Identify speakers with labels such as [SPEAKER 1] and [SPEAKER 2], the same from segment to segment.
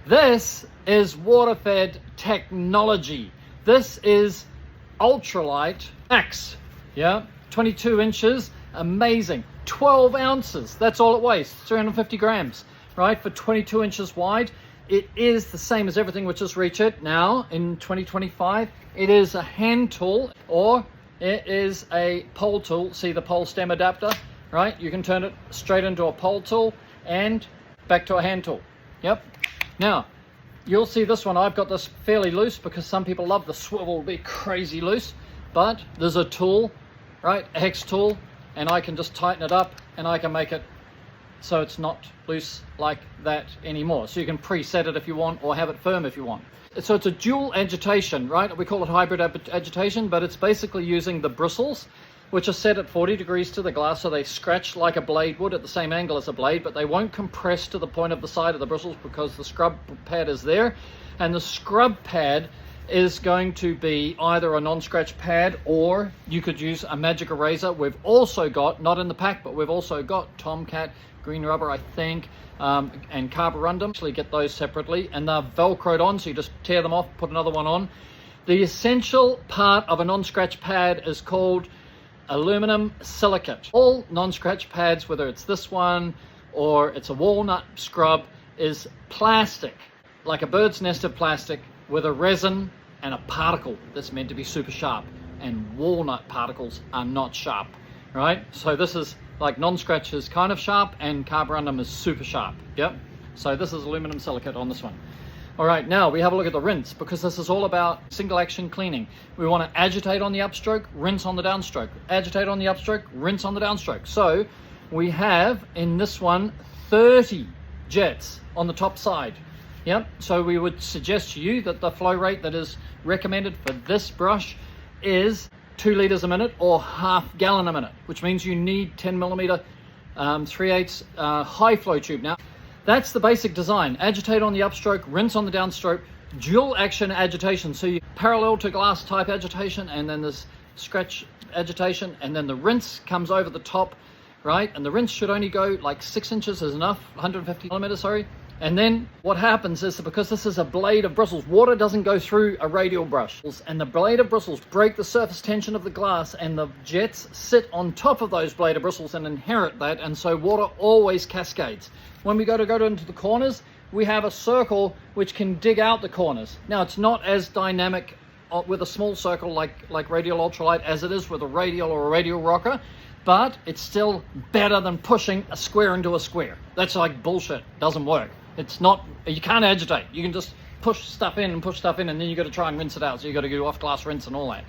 [SPEAKER 1] This is water-fed technology. This is ultralight max, yeah, 22 inches, amazing, 12 ounces, that's all it weighs, 350 grams, right, for 22 inches wide. It is the same as everything which is Reach It. Now, in 2025, it is a hand tool, or it is a pole tool. See the pole stem adapter, right? You can turn it straight into a pole tool and back to a hand tool. Yep. Now, you'll see this one, I've got this fairly loose because some people love the swivel, be crazy loose, but there's a tool, right, a hex tool, and I can just tighten it up and I can make it so it's not loose like that anymore. So you can preset it if you want, or have it firm if you want. So it's a dual agitation, right? We call it hybrid agitation, but it's basically using the bristles, which are set at 40 degrees to the glass, so they scratch like a blade would at the same angle as a blade, but they won't compress to the point of the side of the bristles because the scrub pad is there. And the scrub pad is going to be either a non-scratch pad, or you could use a magic eraser. We've also got, not in the pack, but we've also got Tomcat, green rubber, I think, and carborundum. Actually get those separately, and they're velcroed on, so you just tear them off, put another one on. The essential part of a non-scratch pad is called aluminum silicate. All non-scratch pads, whether it's this one or it's a walnut scrub, is plastic, like a bird's nest of plastic, with a resin and a particle that's meant to be super sharp, and walnut particles are not sharp, right? So this is like non-scratch is kind of sharp and carborundum is super sharp. Yep. So this is aluminum silicate on this one. All right, now we have a look at the rinse, because this is all about single action cleaning. We want to agitate on the upstroke, rinse on the downstroke, agitate on the upstroke, rinse on the downstroke. So we have in this one 30 jets on the top side. Yep. So we would suggest to you that the flow rate that is recommended for this brush is 2 liters a minute or half gallon a minute, which means you need 10 millimeter 3/8 high flow tube. Now, that's the basic design. Agitate on the upstroke, rinse on the downstroke, dual action agitation. So you parallel to glass type agitation, and then there's scratch agitation, and then the rinse comes over the top, right? And the rinse should only go like 6 inches is enough, 150 millimeters, sorry. And then what happens is that because this is a blade of bristles, water doesn't go through a radial brush, and the blade of bristles break the surface tension of the glass, and the jets sit on top of those blade of bristles and inherit that, and so water always cascades. When we go into the corners, we have a circle which can dig out the corners. Now, it's not as dynamic with a small circle like radial ultralight as it is with a radial or a radial rocker, but it's still better than pushing a square into a square. That's like bullshit. Doesn't work. It's not, you can't agitate. You can just push stuff in, and then you got to try and rinse it out. So you got to do off glass rinse and all that,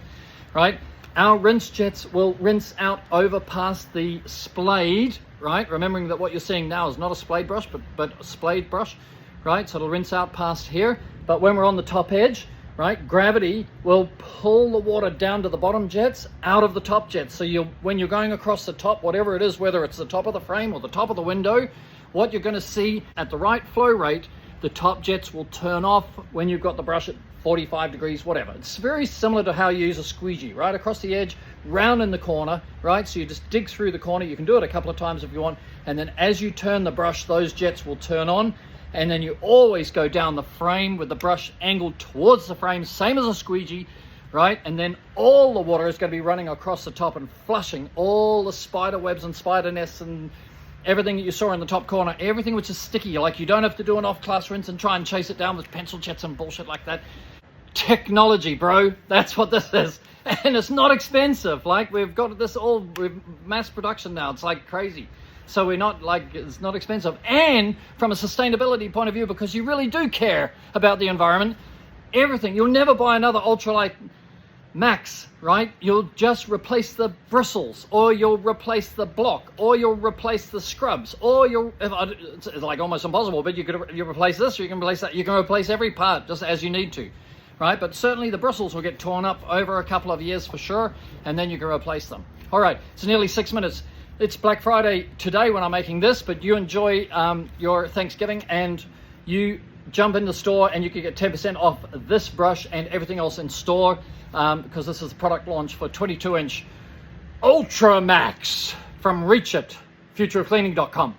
[SPEAKER 1] right? Our rinse jets will rinse out over past the splayed, right? Remembering that what you're seeing now is not a splayed brush, but a splayed brush, right? So it'll rinse out past here. But when we're on the top edge, right, gravity will pull the water down to the bottom jets out of the top jets. So when you're going across the top, whatever it is, whether it's the top of the frame or the top of the window, what you're going to see at the right flow rate, the top jets will turn off when you've got the brush at 45 degrees, whatever. It's very similar to how you use a squeegee, right? Across the edge, round in the corner, right? So you just dig through the corner. You can do it a couple of times if you want. And then as you turn the brush, those jets will turn on. And then you always go down the frame with the brush angled towards the frame, same as a squeegee, right? And then all the water is going to be running across the top and flushing all the spider webs and spider nests and everything that you saw in the top corner, everything which is sticky. Like, you don't have to do an off-class rinse and try and chase it down with pencil jets and bullshit like that. Technology, bro. That's what this is. And it's not expensive. Like, we've got this all with mass production now. It's like crazy. So we're not like, it's not expensive. And from a sustainability point of view, because you really do care about the environment, everything. You'll never buy another ultralight max, right? You'll just replace the bristles, or you'll replace the block, or you'll replace the scrubs, or it's like almost impossible, but you replace this, or you can replace that. You can replace every part just as you need to, right? But certainly the bristles will get torn up over a couple of years for sure, and then you can replace them. All right, it's nearly 6 minutes. It's Black Friday today when I'm making this, but you enjoy your Thanksgiving, and you jump in the store and you can get 10% off this brush and everything else in store, because this is the product launch for 22-inch Ultra Max from Reach It, futureofcleaning.com.